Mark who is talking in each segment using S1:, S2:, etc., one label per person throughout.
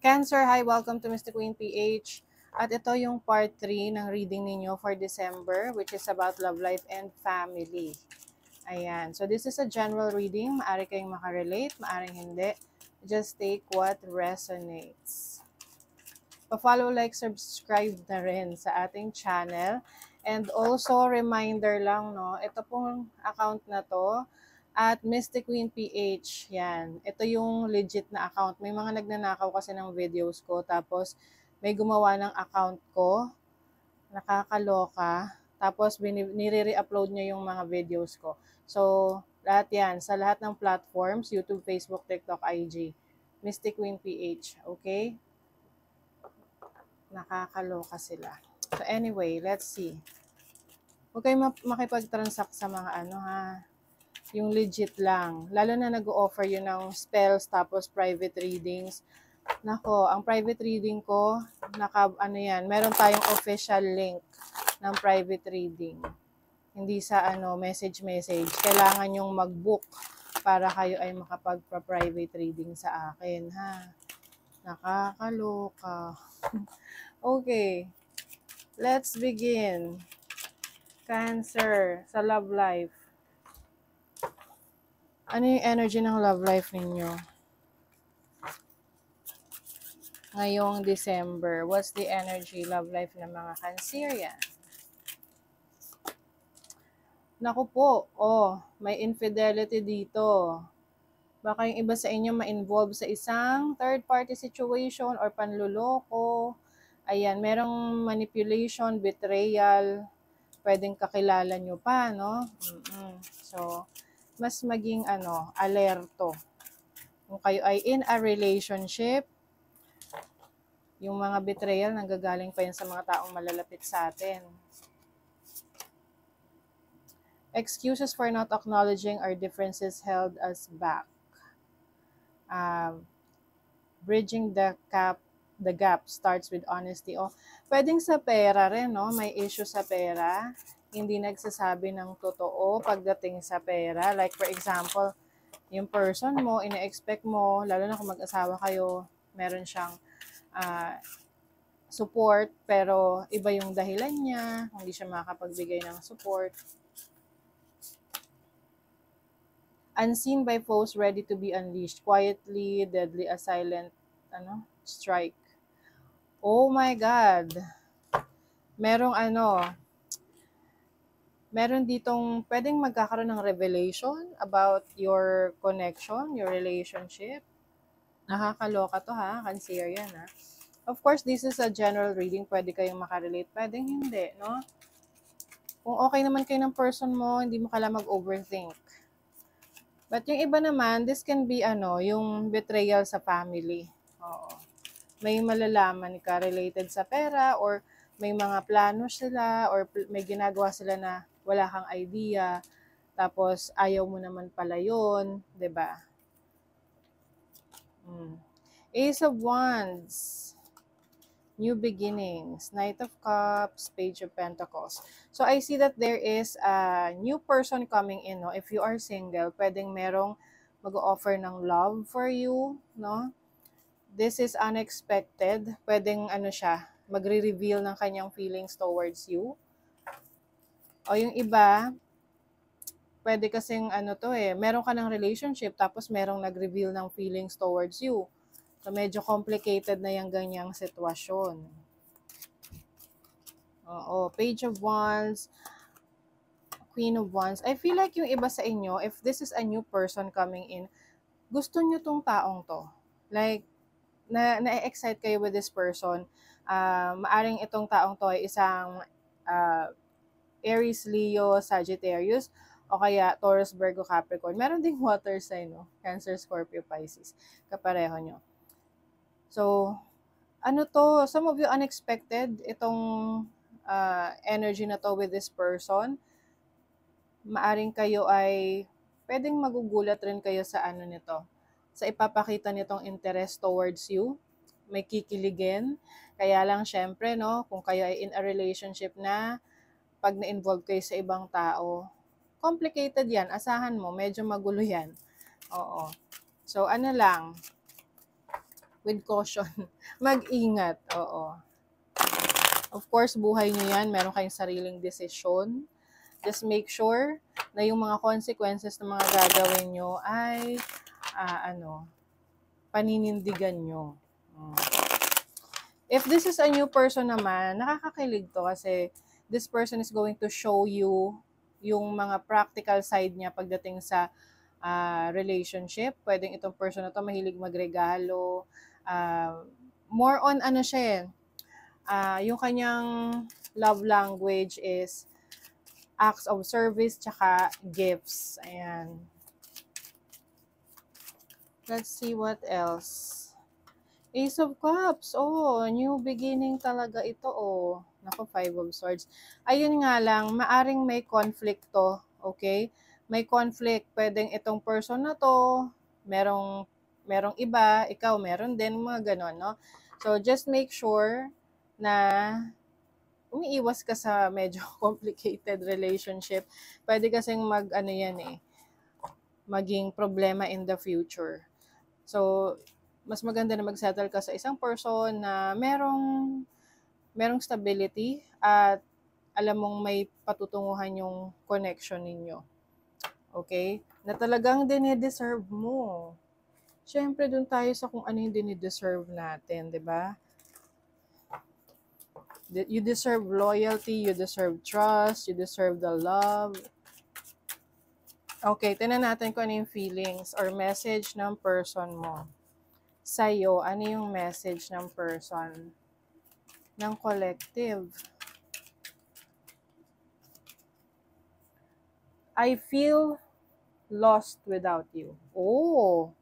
S1: Cancer, hi! Welcome to Mystic Queen PH. At ito yung part 3 ng reading ninyo for December, which is about love life and family. Ayan. So this is a general reading. Maaari kayong makarelate, maaring hindi. Just take what resonates. Pa-follow, like, subscribe na rin sa ating channel. And also, reminder lang, no, ito pong account na to, at Mystic Queen PH, yan. Ito yung legit na account. May mga nagnanakaw kasi ng videos ko, tapos may gumawa ng account ko, nakakaloka, tapos nire-upload niya yung mga videos ko. So, lahat yan, sa lahat ng platforms, YouTube, Facebook, TikTok, IG, Mystic Queen PH, okay? Nakakaloka sila. So anyway, let's see. Huwag kayong makipag-transact sa mga ano ha, yung legit lang. Lalo na nag-o-offer yun ng spells tapos private readings. Nako, ang private reading ko, ano yan, meron tayong official link ng private reading. Hindi sa message. Kailangan yung mag-book para kayo ay makapag-private reading sa akin ha. Nakakaloka. Okay, let's begin. Cancer, sa love life. Ano yung energy ng love life ninyo? Ngayong December, what's the energy, love life ng mga Cancerian? Naku po, may infidelity dito. Baka yung iba sa inyo ma-involve sa isang third-party situation or panluloko. Ayan, merong manipulation, betrayal, pwedeng kakilala nyo pa, no? So, mas maging alerto. Kung kayo ay in a relationship, yung mga betrayal nanggagaling pa yan sa mga taong malalapit sa atin. Excuses for not acknowledging our differences held us back. Bridging the gap starts with honesty. Pwedeng sa pera rin, no? May issue sa pera. Hindi nagsasabi ng totoo pagdating sa pera. Like for example, yung person mo, ina-expect mo, lalo na kung mag-asawa kayo, meron siyang support, pero iba yung dahilan niya, hindi siya makakapagbigay ng support. Unseen by foes ready to be unleashed. Quietly, deadly, a silent strike. Oh my God. Meron ditong pwedeng magkakaroon ng revelation about your connection, your relationship. Nakakaloka to ha, Cancerian ha. Of course, this is a general reading. Pwede kayong makarelate, pwedeng hindi, no? Kung okay naman kayo ng person mo, hindi mo kailangan mag-overthink. But yung iba naman, this can be yung betrayal sa family. Oo. May malalaman ka related sa pera, or may mga plano sila, or may ginagawa sila na wala kang idea, tapos ayaw mo naman pala yun, 'di ba? Ace of Wands, new beginnings, Knight of Cups, Page of Pentacles. So I see that there is a new person coming in, no? If you are single, pwedeng merong mag-offer ng love for you, no? This is unexpected. Pwedeng siya, magre-reveal ng kanyang feelings towards you. O yung iba, pwede kasing meron ka ng relationship tapos merong nag-reveal ng feelings towards you. So medyo complicated na yung ganyang sitwasyon. Page of Wands, Queen of Wands. I feel like yung iba sa inyo, if this is a new person coming in, gusto nyo tong taong to. Like, na-excite kayo with this person. Maaring itong taong to ay isang Aries, Leo, Sagittarius, o kaya Taurus, Virgo, Capricorn. Meron ding water sign, no? Cancer, Scorpio, Pisces. Kapareho nyo. So, some of you unexpected itong energy na to with this person. Maaring kayo ay pwedeng magugulat rin kayo sa nito. Sa ipapakita nitong interest towards you. May kikiligin. Kaya lang syempre, no, kung kayo ay in a relationship na, pag na-involve kayo sa ibang tao, complicated yan. Asahan mo, medyo magulo yan. Oo. So, lang, with caution. Mag-ingat, oo. Of course, buhay nyo yan. Meron kayong sariling desisyon. Just make sure na yung mga consequences ng mga gagawin nyo ay paninindigan nyo. If this is a new person naman, nakakakilig to kasi this person is going to show you yung mga practical side niya pagdating sa relationship. Pwedeng itong person na to mahilig magregalo. More on siya yung kanyang love language is acts of service tsaka gifts. Ayan. Let's see what else. Ace of Cups. Oh, new beginning talaga ito. Oh, nako, Five of Swords. Ayun nga lang, maaring may conflict to. Okay? May conflict. Pwedeng itong person na to, merong iba, ikaw meron din, mga ganon, no? So, just make sure na umiiwas ka sa medyo complicated relationship. Pwede kasing maging problema in the future. So, mas maganda na mag-settle ka sa isang person na merong stability at alam mong may patutunguhan yung connection ninyo. Okay? Na talagang dinideserve mo. Siyempre, dun tayo sa kung ano yung dinideserve natin, di ba? You deserve loyalty, you deserve trust, you deserve the love. Okay, tingnan natin kung ano yung feelings or message ng person mo. Sa'yo, ano yung message ng person? Ng collective. I feel lost without you. Oh!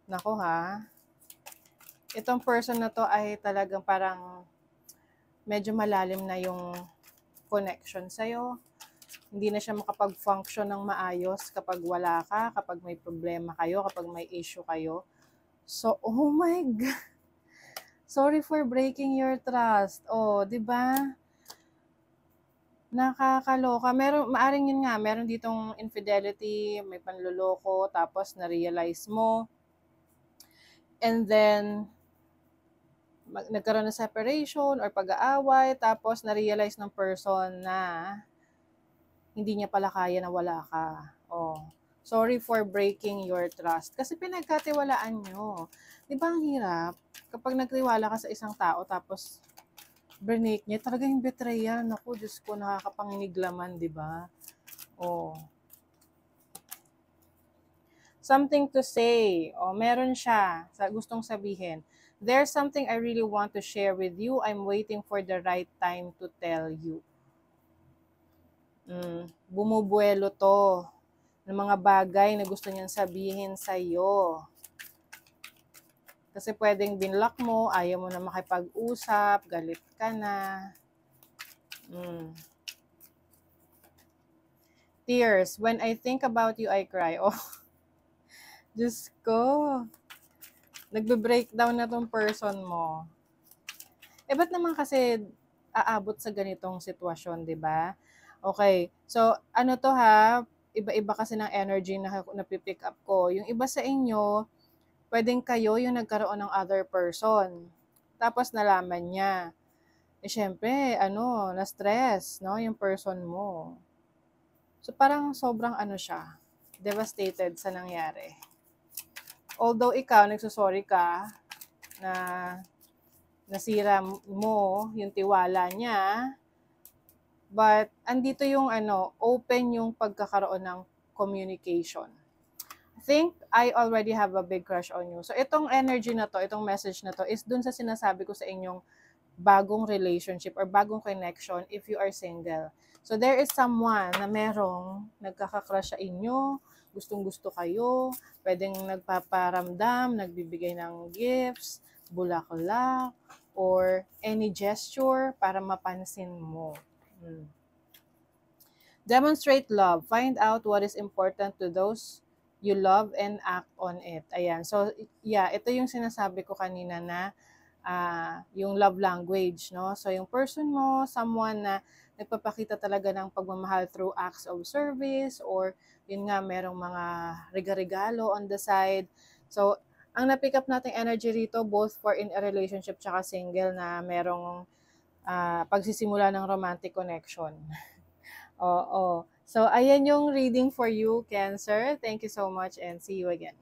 S1: Nako ha. Itong person na to ay talagang parang medyo malalim na yung connection sa'yo. Hindi na siya makapag-function ng maayos kapag wala ka, kapag may problema kayo, kapag may issue kayo. So, oh my God. Sorry for breaking your trust. Oh, di ba? Nakakaloka. Maaring yun nga, meron ditong infidelity, may panloloko, tapos na-realize mo. And then, nagkaroon ng separation or pag-aaway, tapos na-realize ng person na hindi niya pala kaya na wala ka. Oh, sorry for breaking your trust. Kasi pinagkatiwalaan nyo. Di ba ang hirap? Kapag nagtiwala ka sa isang tao, tapos break niya, talaga yung betrayal. Naku, Diyos ko, nakakapangingiglaman, di ba? Oh. Something to say. Oh, meron siya. Gustong sabihin. There's something I really want to share with you. I'm waiting for the right time to tell you. Bumubuelo to ng mga bagay na gusto niyang sabihin sa'yo. Kasi pwedeng binlock mo, ayaw mo na makipag-usap, galit ka na. Tears. When I think about you, I cry. Oh, Diyos ko. Nagbe-breakdown na tong person mo. Ba't naman kasi aabot sa ganitong sitwasyon, di ba? Okay. So, ano to ha? Iba-iba kasi ng energy na napipick up ko. Yung iba sa inyo, pwedeng kayo yung nagkaroon ng other person. Tapos nalaman niya. Syempre, na-stress, no? Yung person mo. So, parang sobrang siya, devastated sa nangyari. Although ikaw, nagsusorry ka na nasira mo yung tiwala niya, but andito yung open yung pagkakaroon ng communication. I think I already have a big crush on you. So itong energy na to, itong message na to is dun sa sinasabi ko sa inyong bagong relationship or bagong connection if you are single. So there is someone na merong nagkaka-crush sa inyo, gustong-gusto kayo, pwedeng nagpaparamdam, nagbibigay ng gifts, bulaklak, or any gesture para mapansin mo. Demonstrate love. Find out what is important to those you love and act on it. Ayan. So, yeah, ito yung sinasabi ko kanina na yung love language, no? So, yung person mo, someone na nagpapakita talaga ng pagmamahal through acts of service or yun nga, merong mga regalo on the side. So, ang na-pick up nating energy rito, both for in a relationship tsaka single na merong pagsisimula ng romantic connection. Oo. So, ayan yung reading for you, Cancer. Thank you so much and see you again.